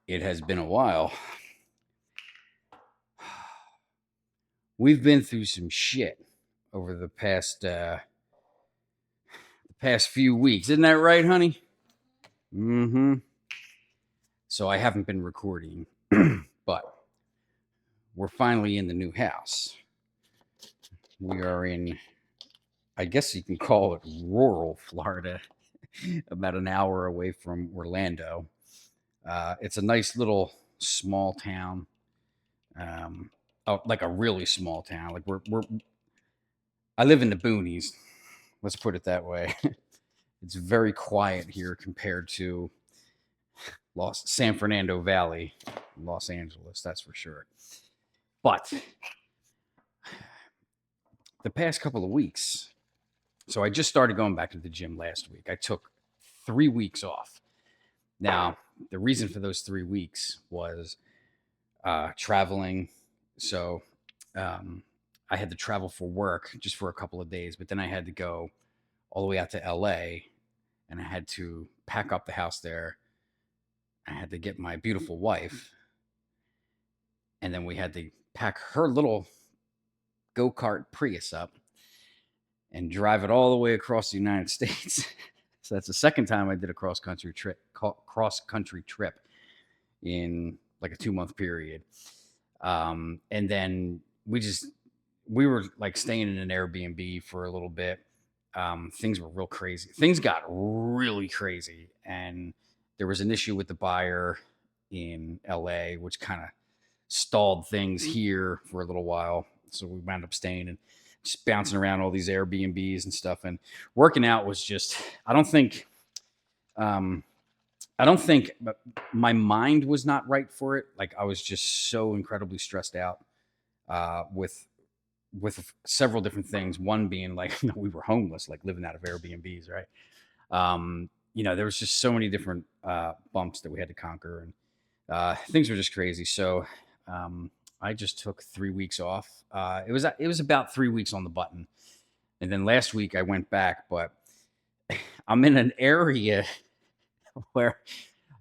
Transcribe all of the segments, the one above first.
It has been a while. We've been through some shit over the past few weeks. Isn't that right, honey? Mm-hmm. So I haven't been recording, but we're finally in the new house. We are in, I guess you can call it rural Florida, about an hour away from Orlando. It's a nice little small town. Um, oh, like a really small town. Like I live in the boonies. Let's put it that way. It's very quiet here compared to San Fernando Valley, Los Angeles, that's for sure. But the past couple of weeks, so I just started going back to the gym last week. I took 3 weeks off. Now, the reason for those 3 weeks was traveling. So I had to travel for work just for a couple of days, but then I had to go all the way out to LA and I had to pack up the house there. I had to get my beautiful wife, and then we had to pack her little go-kart Prius up and drive it all the way across the United States. So that's the second time I did a cross country trip in like a 2 month period. And then we were like staying in an Airbnb for a little bit. Things were real crazy. Things got really crazy, and there was an issue with the buyer in LA, which kind of stalled things here for a little while. So we wound up staying and just bouncing around all these Airbnbs and stuff. And working out was just, um, I don't think my mind was not right for it. Like I was just so incredibly stressed out with several different things. One being like we were homeless, like living out of Airbnbs, right? There was just so many different bumps that we had to conquer, and things were just crazy. So I just took 3 weeks off. It was about 3 weeks on the button, and then last week I went back. But I'm in an area where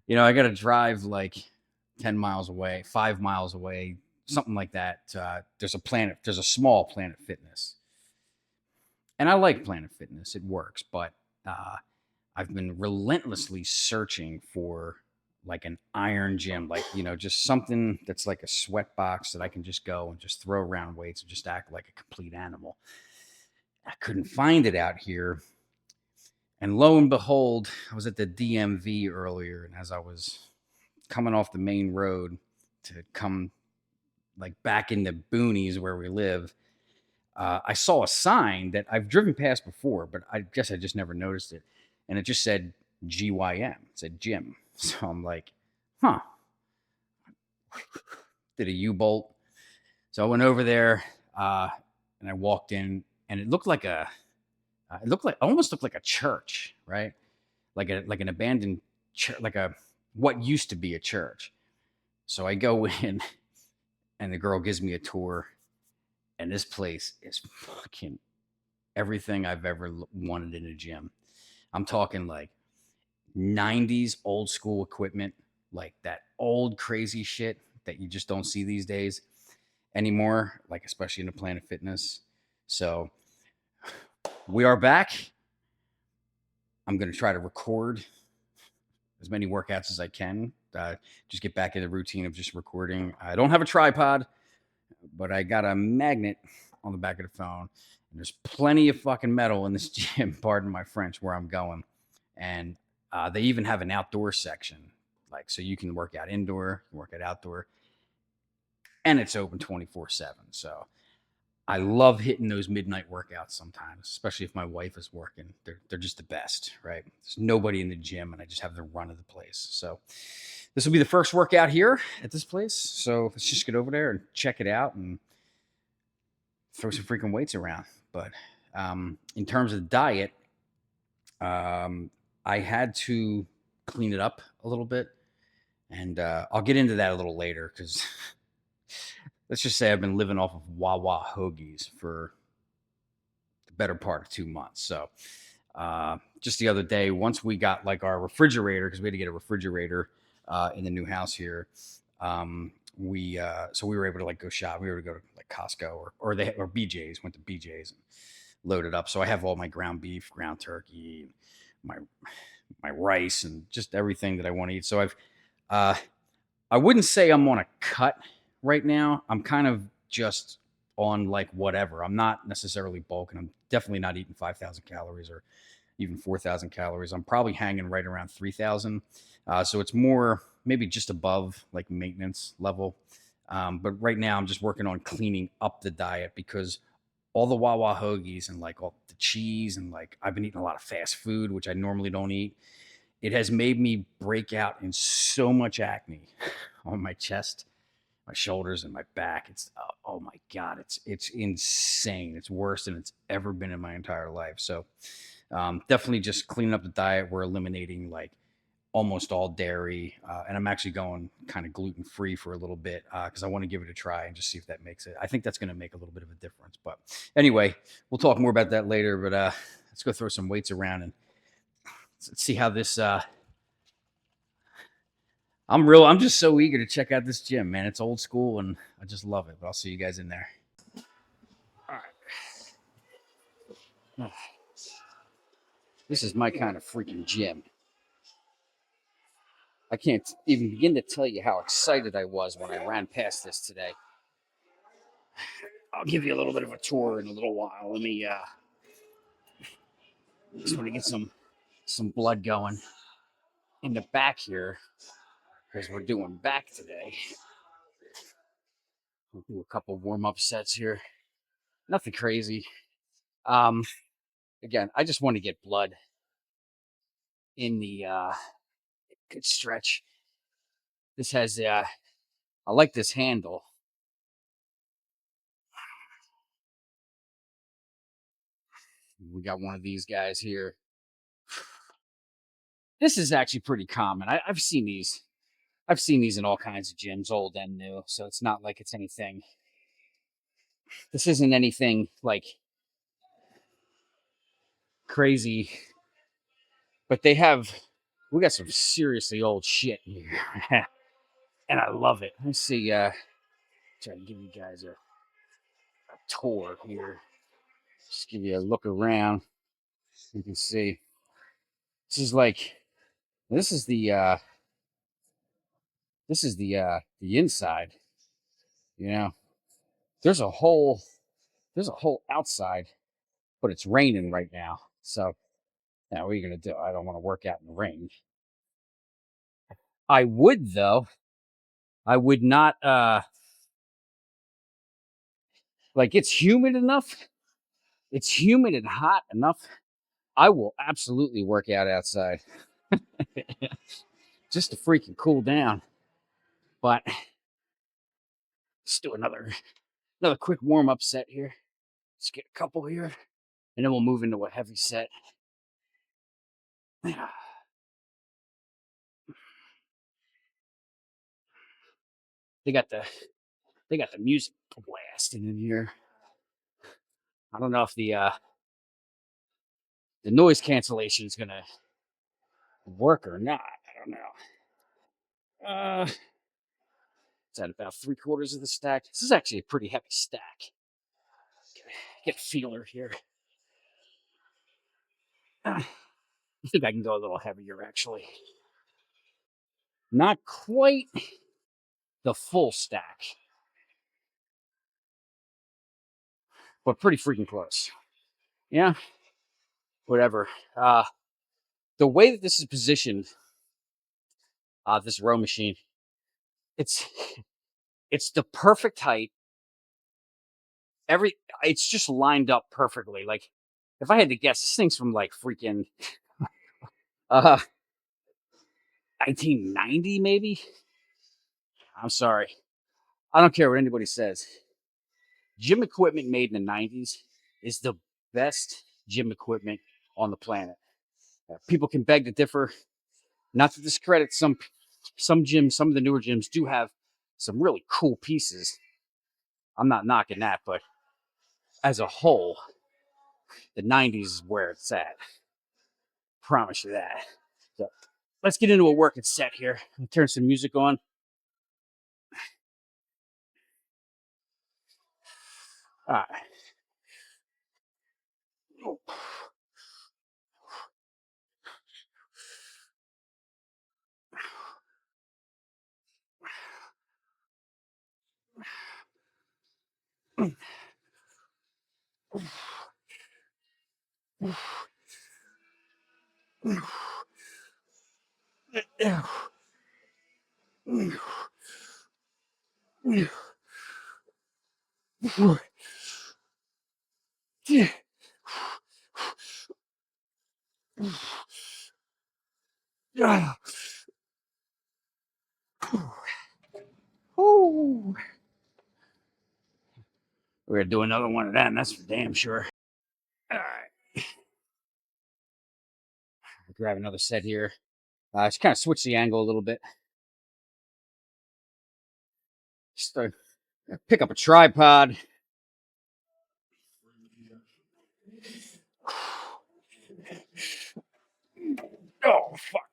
I got to drive like 10 miles away, 5 miles away, something like that. There's a small Planet Fitness, and I like Planet Fitness. It works, but uh, I've been relentlessly searching for like an iron gym, like, just something that's like a sweat box that I can just go and just throw around weights and just act like a complete animal. I couldn't find it out here. And lo and behold, I was at the DMV earlier, and as I was coming off the main road to come like back in the boonies where we live, I saw a sign that I've driven past before, but I guess I just never noticed it. And it just said GYM. It said gym. So I'm like, huh. Did a U-bolt. So I went over there and I walked in, and it looked like almost looked like a church, right? Like an abandoned church, like a what used to be a church. So I go in, and the girl gives me a tour, and this place is fucking everything I've ever wanted in a gym. I'm talking like 90s old school equipment, like that old crazy shit that you just don't see these days anymore, like especially in the Planet Fitness. So we are back. I'm going to try to record as many workouts as I can. Just get back in the routine of just recording. I don't have a tripod, but I got a magnet on the back of the phone. And there's plenty of fucking metal in this gym, pardon my French, where I'm going. And they even have an outdoor section, like so you can work out indoor, work out outdoor, and it's open 24/7. So I love hitting those midnight workouts sometimes, especially if my wife is working. They're just the best, right? There's nobody in the gym, and I just have the run of the place. So this will be the first workout here at this place. So let's just get over there and check it out and throw some freaking weights around. But in terms of the diet, I had to clean it up a little bit, and I'll get into that a little later because let's just say I've been living off of Wawa hoagies for the better part of 2 months. So just the other day, once we got like our refrigerator, because we had to get a refrigerator in the new house here. So we were able to like go shop. We were able to go to like Costco or BJ's. Went to BJ's and loaded up. So I have all my ground beef, ground turkey, my my rice, and just everything that I want to eat. So uh, I wouldn't say I'm on a cut right now. I'm kind of just on like whatever. I'm not necessarily bulking. I'm definitely not eating 5,000 calories or even 4,000 calories. I'm probably hanging right around 3,000. So it's more maybe just above like maintenance level. But right now I'm just working on cleaning up the diet because all the Wawa hoagies and like all the cheese and like I've been eating a lot of fast food, which I normally don't eat. It has made me break out in so much acne on my chest, my shoulders, and my back. It's oh my god, it's insane. It's worse than it's ever been in my entire life. So definitely just cleaning up the diet. We're eliminating like almost all dairy, and I'm actually going kind of gluten free for a little bit because I want to give it a try and just see if that makes it. I think that's going to make a little bit of a difference. But anyway, we'll talk more about that later. But let's go throw some weights around and let's see how this. I'm just so eager to check out this gym, man. It's old school and I just love it. But I'll see you guys in there. All right. This is my kind of freaking gym. I can't even begin to tell you how excited I was when I ran past this today. I'll give you a little bit of a tour in a little while. Let me just want to get some blood going in the back here because we're doing back today. We'll do a couple warm-up sets here. Nothing crazy. Um, Again, I just want to get blood in the good stretch. This has I like this handle. We got one of these guys here. This is actually pretty common. I've seen these. I've seen these in all kinds of gyms, old and new. So it's not like it's anything. This isn't anything like crazy, but we got some seriously old shit here. And I love it. Let's see, try to give you guys a tour here. Just give you a look around. You can see this is like this is the inside, you know. There's a whole outside, but it's raining right now. So now what are you gonna do? I don't want to work out in the rain. I would though. I would not like it's humid enough. It's humid and hot enough. I will absolutely work out outside just to freaking cool down. But let's do another quick warm up set here. Let's get a couple here, and then we'll move into a heavy set. They got the music blasting in here. I don't know if the noise cancellation is gonna work or not. I don't know. It's at about 3/4 of the stack. This is actually a pretty heavy stack. Get a feeler here. I think I can go a little heavier actually. Not quite the full stack, but pretty freaking close. Yeah, whatever. The way that this is positioned, this row machine, it's it's the perfect height. It's just lined up perfectly. Like if I had to guess, this thing's from like freaking uh 1990 maybe. I'm sorry. I don't care what anybody says. Gym equipment made in the 90s is the best gym equipment on the planet. People can beg to differ. Not to discredit some gyms, some of the newer gyms do have some really cool pieces. I'm not knocking that, but as a whole, the 90s is where it's at. Promise you that. So, let's get into a working set here. I'll turn some music on. All right. We're gonna do another one of them. That's for damn sure. All right, grab another set here. Just kind of switch the angle a little bit. Just pick up a tripod. Oh fuck!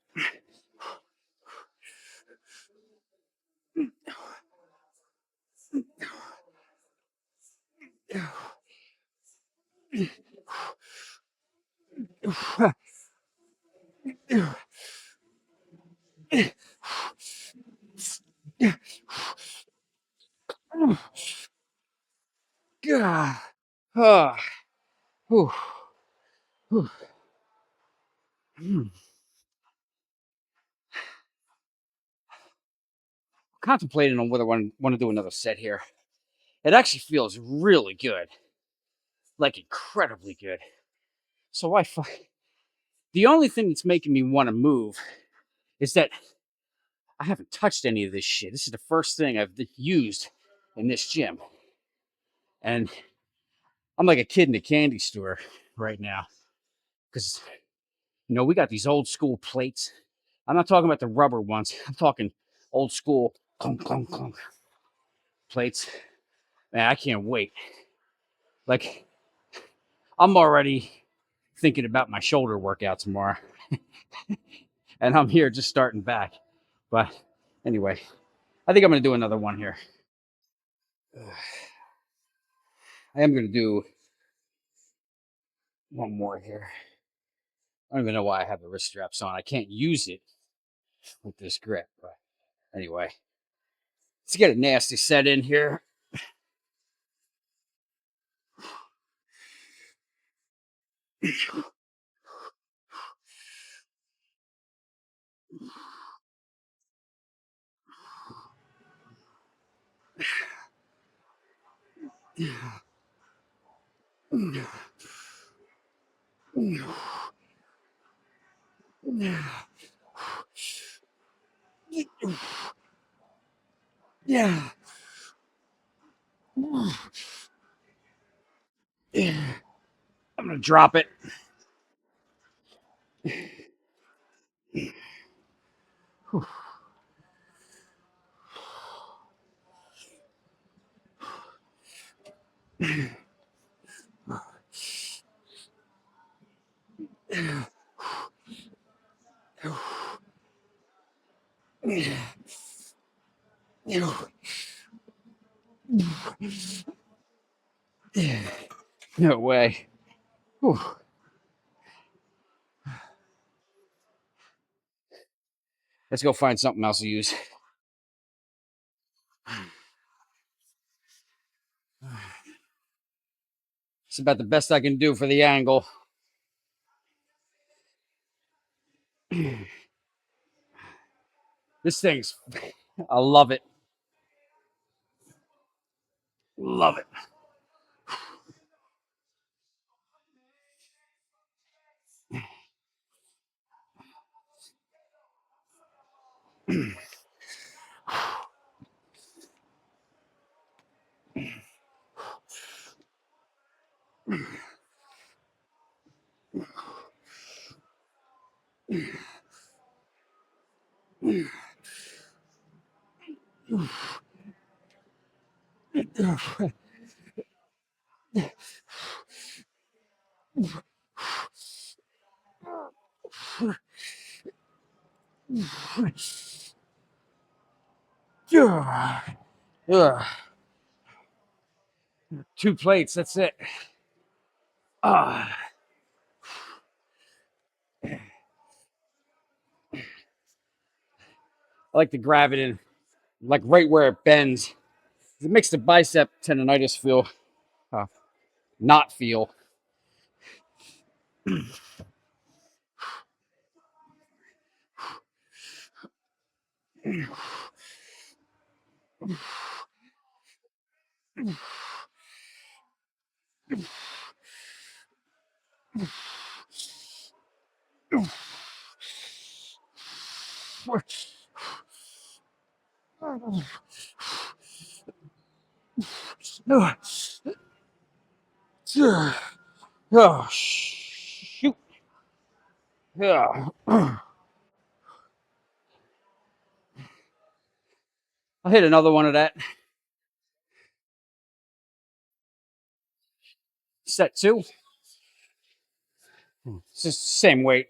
God. Oh, whew, whew. Contemplating on whether I want to do another set here. It actually feels really good, like incredibly good. So the only thing that's making me want to move is that I haven't touched any of this shit. This is the first thing I've used in this gym, and I'm like a kid in a candy store right now because we got these old school plates. I'm not talking about the rubber ones. I'm talking old school clunk clunk clunk plates. Man, I can't wait. Like, I'm already thinking about my shoulder workout tomorrow. And I'm here just starting back. But anyway, I think I'm going to do another one here. I am going to do one more here. I don't even know why I have the wrist straps on. I can't use it with this grip. But anyway, let's get a nasty set in here. Yeah. I'm going to drop it. No way. Whew. Let's go find something else to use. It's about the best I can do for the angle. This thing's, I love it. Love it. Yeah. Yeah. 2 plates. That's it. Ah. I like to grab it in, like right where it bends. It makes the bicep tendonitis feel, uh, not feel. Oh, shoot. Yeah. I'll hit another one of that. Set two. It's just the same weight.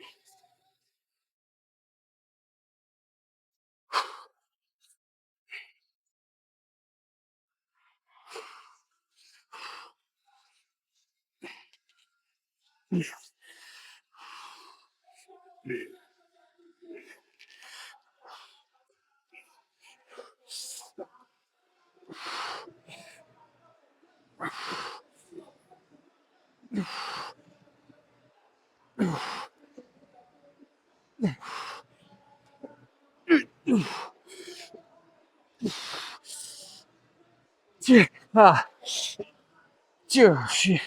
Ah, shit.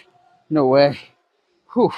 No way. Whew.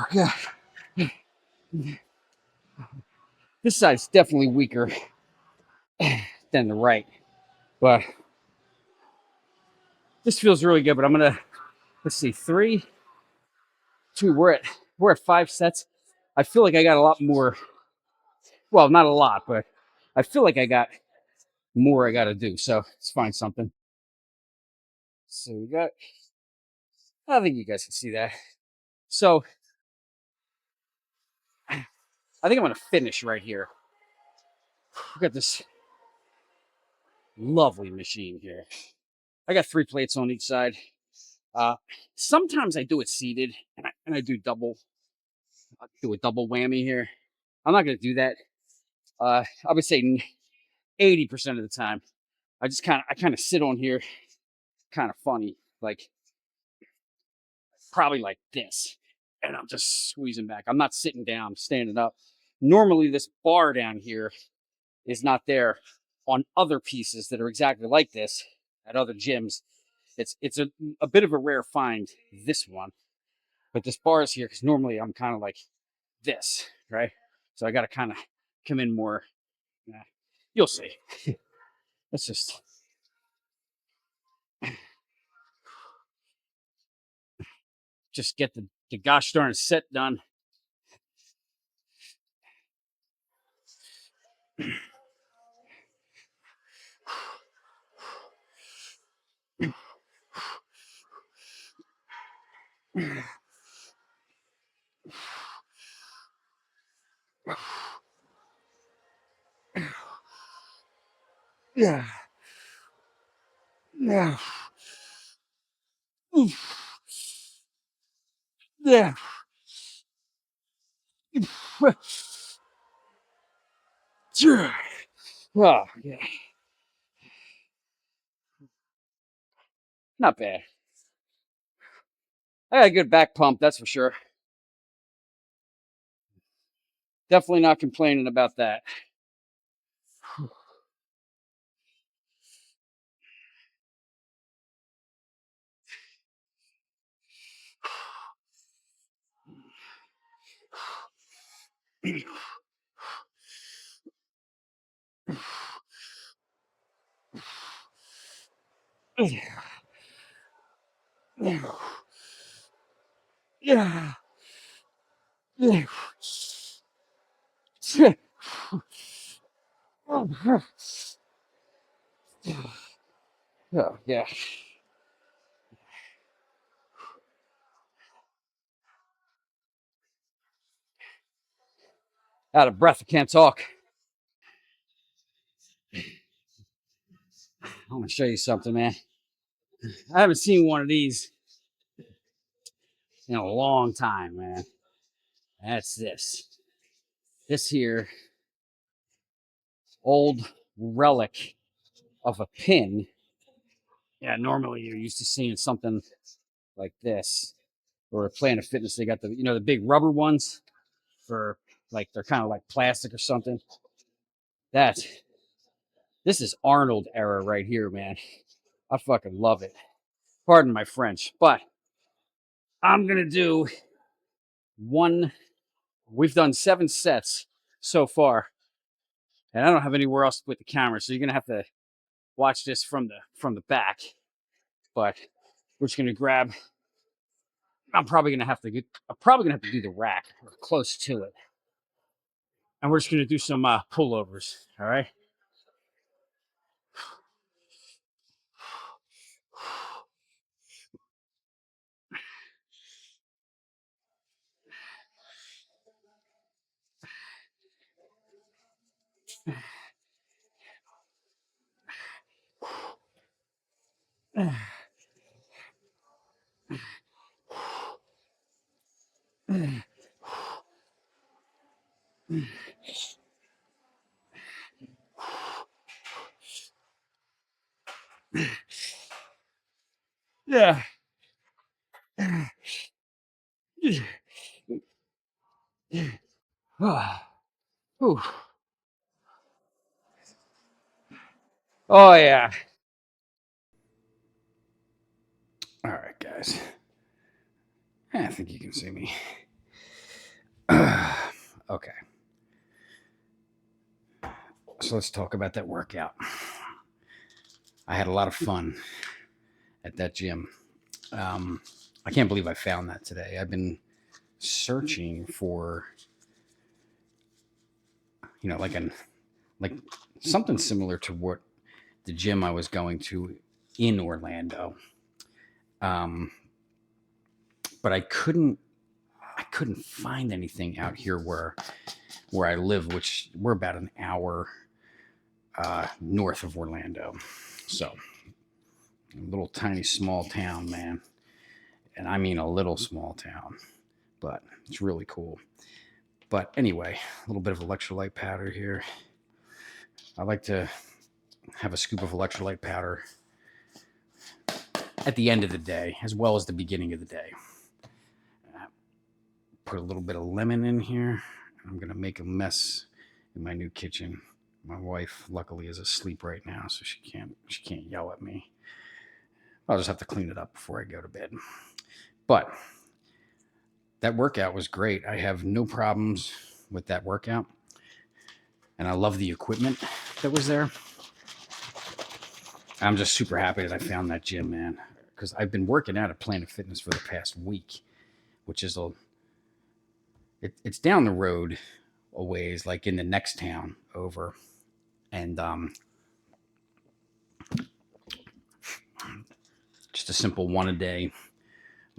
Yeah. This side's definitely weaker than the right, but this feels really good. But I'm gonna, let's see, 3, 2. We're at 5 sets. I feel like I got a lot more. Well, not a lot, but I feel like I got more I got to do. So let's find something. So we got. I think you guys can see that. So I think I'm gonna finish right here. We got this lovely machine here. I got 3 plates on each side. Uh, Sometimes I do it seated, and I do double. I do a double whammy here. I'm not gonna do that. I would say 80% of the time. I kind of sit on here, kind of funny, like probably like this, and I'm just squeezing back. I'm not sitting down, I'm standing up. Normally, this bar down here is not there on other pieces that are exactly like this at other gyms. It's a bit of a rare find, this one, but this bar is here because normally I'm kind of like this, right? So I got to kind of come in more. Yeah, you'll see. Let's just get the gosh darn set done. Yeah, yeah, yeah. Oh, yeah. Not bad. I got a good back pump, that's for sure. Definitely not complaining about that. Yeah. Oh, yeah. Out of breath. I can't talk. I'm gonna show you something, man. I haven't seen one of these in a long time, man. That's this. This here old relic of a pin. Yeah, normally you're used to seeing something like this. Or Planet Fitness, they got the the big rubber ones for like they're kind of like plastic or something. That this is Arnold era right here, man. I fucking love it. Pardon my French, but I'm gonna do one. We've done 7 sets so far, and I don't have anywhere else to put the camera, so you're gonna have to watch this from the back. But we're just gonna grab. I'm probably gonna have to get. I'm probably gonna have to do the rack or close to it, and we're just gonna do some pullovers. All right. Yeah. Whew. Oh yeah. All right, guys. I think you can see me. Okay. So let's talk about that workout. I had a lot of fun at that gym. Um, I can't believe I found that today. I've been searching for, like like something similar to what the gym I was going to in Orlando. Um, but I couldn't find anything out here where I live, which we're about an hour north of Orlando. So a little tiny small town, man. And I mean a little small town, but it's really cool. But anyway, a little bit of electrolyte powder here. I like to have a scoop of electrolyte powder at the end of the day, as well as the beginning of the day. Put a little bit of lemon in here. I'm going to make a mess in my new kitchen. My wife, luckily, is asleep right now, so she can't yell at me. I'll just have to clean it up before I go to bed. But that workout was great. I have no problems with that workout. And I love the equipment that was there. I'm just super happy that I found that gym, man. Because I've been working out at Planet Fitness for the past week, which is it's down the road a ways, like in the next town over. And just a simple one a day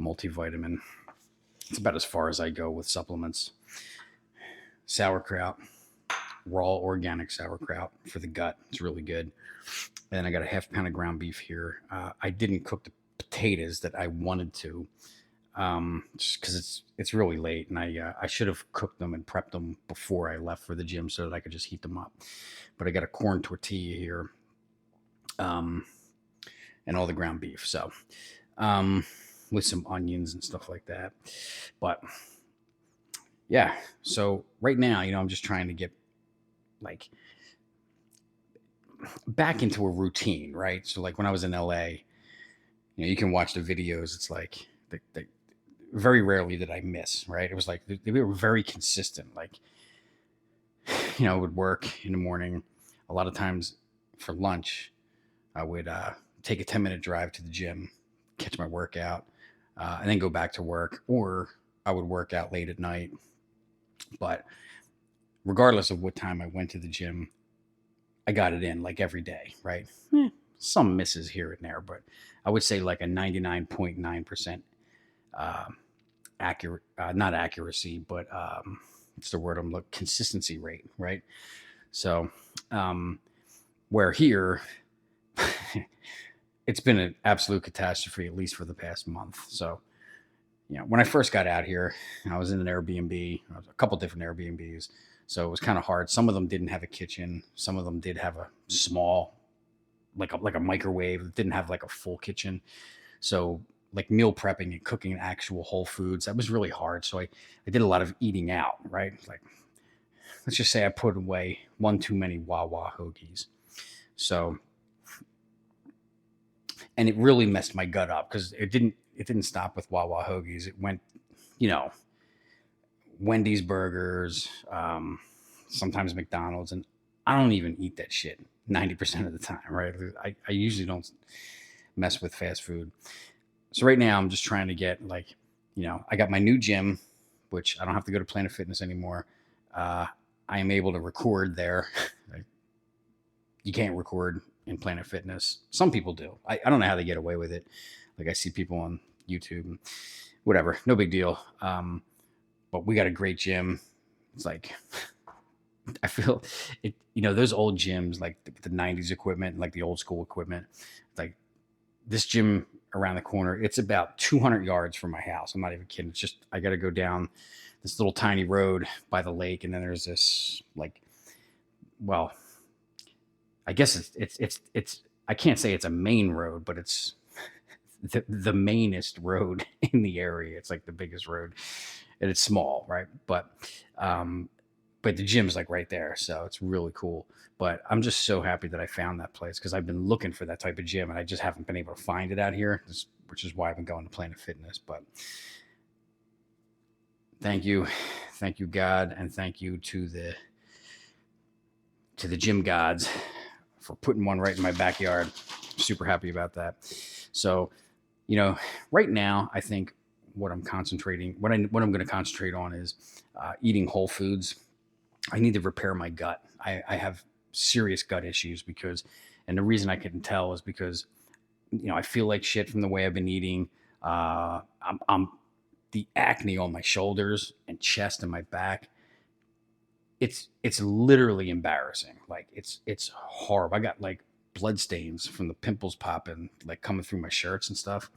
multivitamin. It's about as far as I go with supplements. Sauerkraut, raw organic sauerkraut for the gut. It's really good. And I got a half pound of ground beef here. I didn't cook the potatoes that I wanted to, just because it's really late, and I should have cooked them and prepped them before I left for the gym so that I could just heat them up. But I got a corn tortilla here, um, and all the ground beef. So, um, with some onions and stuff like that. But yeah, so right now, I'm just trying to get like back into a routine, right? So like when I was in LA, you can watch the videos. It's like very rarely did I miss, right? It was like they were very consistent. Like I would work in the morning. A lot of times for lunch, I would take a 10-minute drive to the gym, catch my workout, and then go back to work, or I would work out late at night. But regardless of what time I went to the gym, I got it in like every day, right? Some misses here and there, but I would say like a 99.9% uh, accurate, not accuracy, but what's the word I'm looking, consistency rate, right? So, um, where here, it's been an absolute catastrophe, at least for the past month. So, when I first got out here, I was in an Airbnb, a couple different Airbnbs. So it was kind of hard. Some of them didn't have a kitchen. Some of them did have a small, like a microwave. It didn't have like a full kitchen. So like meal prepping and cooking actual whole foods, that was really hard. So I did a lot of eating out, right? Like, let's just say I put away one too many Wawa hoagies. So, and it really messed my gut up because it didn't stop with Wawa hoagies. It went, you know, Wendy's burgers, sometimes McDonald's, and I don't even eat that shit 90% of the time, right? I usually don't mess with fast food. So right now I'm just trying to get like, I got my new gym, which I don't have to go to Planet Fitness anymore. Uh, I am able to record there. Like, you can't record in Planet Fitness. Some people do. I don't know how they get away with it. Like I see people on YouTube, whatever, no big deal. But we got a great gym. It's like I feel it. Those old gyms, like the '90s equipment, like the old school equipment. Like this gym around the corner, it's about 200 yards from my house. I'm not even kidding. It's just I got to go down this little tiny road by the lake, and then there's this like, well, I guess it's. I can't say it's a main road, but it's the mainest road in the area. It's like the biggest road, and it's small, right? Um, but the gym's like right there, so it's really cool. But I'm just so happy that I found that place because I've been looking for that type of gym and I just haven't been able to find it out here, which is why I've been going to Planet Fitness. But thank you, God, and thank you to the gym gods for putting one right in my backyard. Super happy about that. So, right now I think what I'm going to concentrate on is eating whole foods. I need to repair my gut. I have serious gut issues and the reason I couldn't tell is because, I feel like shit from the way I've been eating. I'm the acne on my shoulders and chest and my back. It's literally embarrassing. Like it's horrible. I got like blood stains from the pimples popping, like coming through my shirts and stuff.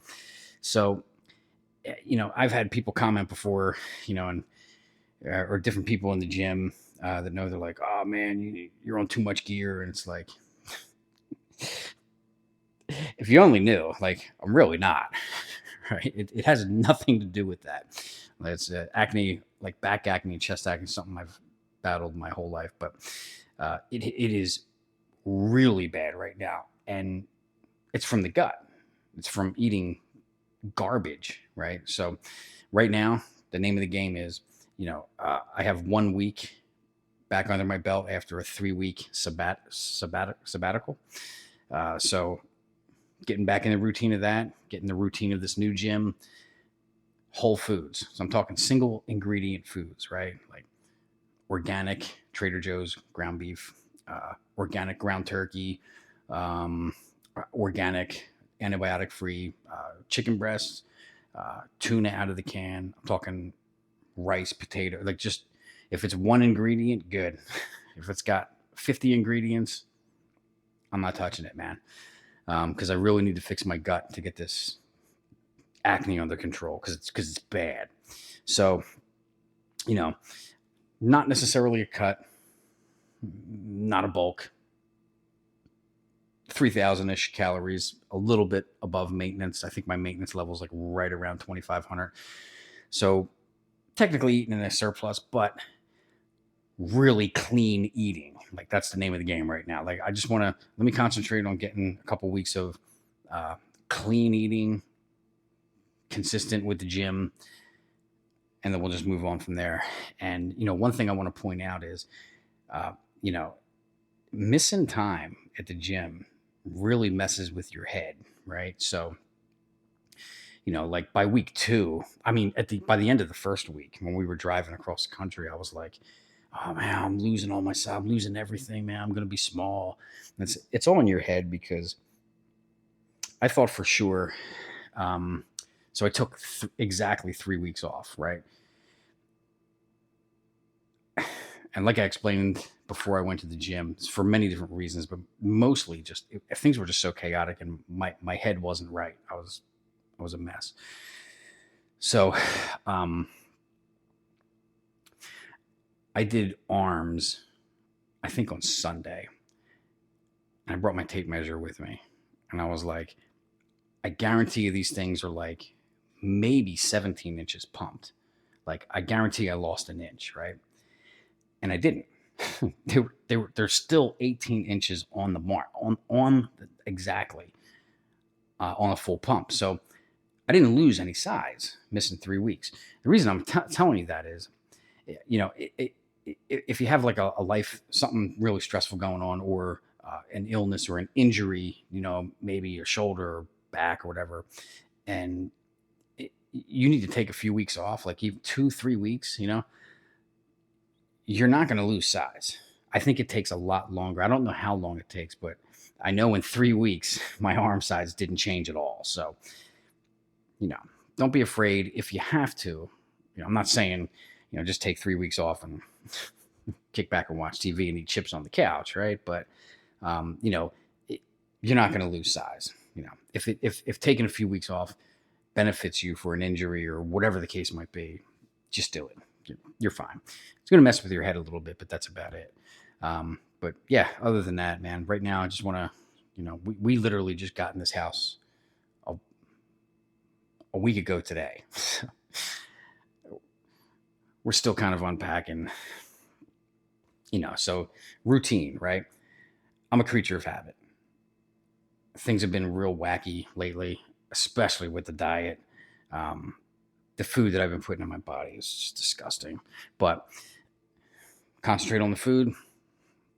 So, I've had people comment before, and or different people in the gym that know they're like, oh man, you're on too much gear. And it's like, if you only knew, like, I'm really not. Right? It has nothing to do with that. It's acne, like back acne, chest acne, something I've battled my whole life, but it is really bad right now. And it's from the gut, it's from eating garbage, right? So, right now, the name of the game is, I have 1 week back under my belt after a 3 week sabbatical. So getting back in the routine of that, getting the routine of this new gym, whole foods. So I'm talking single ingredient foods, right? Like organic Trader Joe's ground beef, organic ground turkey, um, organic antibiotic free chicken breasts, tuna out of the can. I'm talking rice, potato, like just if it's one ingredient, good. If it's got 50 ingredients, I'm not touching it, man. Because I really need to fix my gut to get this acne under control because it's bad. So, not necessarily a cut, not a bulk, 3,000-ish calories, a little bit above maintenance. I think my maintenance level is like right around 2,500. So technically eating in a surplus, but really clean eating. Like that's the name of the game right now. Like I just want to let me concentrate on getting a couple weeks of clean eating, consistent with the gym, and then we'll just move on from there. And one thing I want to point out is uh, you know, missing time at the gym really messes with your head, right? So, like by week two, I mean, by the end of the first week, when we were driving across the country, I was like, "Oh man, I'm losing all my stuff. I'm losing everything, man. I'm gonna be small." And it's all in your head because I thought for sure. Um, so I took exactly 3 weeks off, right? And like I explained before I went to the gym, it's for many different reasons, but mostly just things were just so chaotic and my head wasn't right. I was a mess. So, um, I did arms, I think on Sunday. And I brought my tape measure with me, and I was like, I guarantee you these things are like maybe 17 inches pumped. Like I guarantee I lost an inch, right? And I didn't. They're still 18 inches on the mark, exactly on a full pump. So I didn't lose any size missing 3 weeks. The reason I'm telling you that is, if you have like a life, something really stressful going on, or an illness or an injury, maybe your shoulder or back or whatever, and you need to take a few weeks off, like even 2, 3 weeks, you're not going to lose size. I think it takes a lot longer. I don't know how long it takes, but I know in 3 weeks, my arm size didn't change at all. So, you know, don't be afraid if you have to. I'm not saying, just take 3 weeks off and kick back and watch TV and eat chips on the couch, right? But, you're not going to lose size. If taking a few weeks off benefits you for an injury or whatever the case might be, just do it. You're fine. It's going to mess with your head a little bit, but that's about it. But yeah, other than that, man, right now I just want to, we literally just got in this house a week ago today. We're still kind of unpacking, so routine, right? I'm a creature of habit. Things have been real wacky lately, especially with the diet. Um, the food that I've been putting in my body is just disgusting. But concentrate on the food,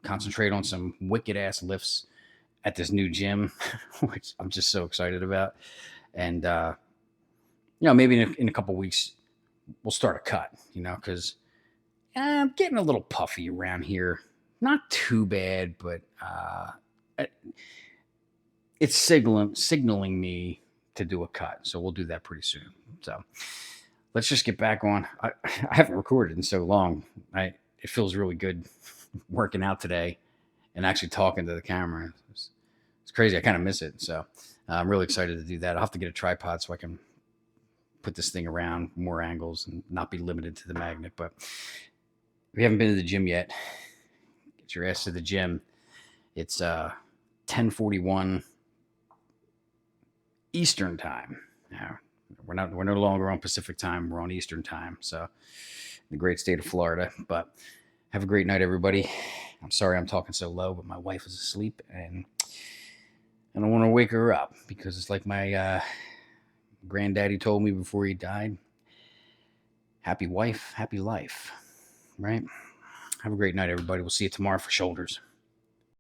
concentrate on some wicked ass lifts at this new gym, which I'm just so excited about. And, maybe in a couple weeks, we'll start a cut, because I'm getting a little puffy around here. Not too bad, but it's signaling me to do a cut. So we'll do that pretty soon. So let's just get back on. I haven't recorded in so long. It feels really good working out today and actually talking to the camera. It's crazy. I kind of miss it. So I'm really excited to do that. I'll have to get a tripod so I can put this thing around more angles and not be limited to the magnet. But if you haven't been to the gym yet, get your ass to the gym. It's 10:41 Eastern time. Now, we're no longer on Pacific time. We're on Eastern time. So in the great state of Florida. But have a great night, everybody. I'm sorry I'm talking so low, but my wife is asleep and I don't want to wake her up because it's like my granddaddy told me before he died. Happy wife, happy life. Right? Have a great night, everybody. We'll see you tomorrow for shoulders.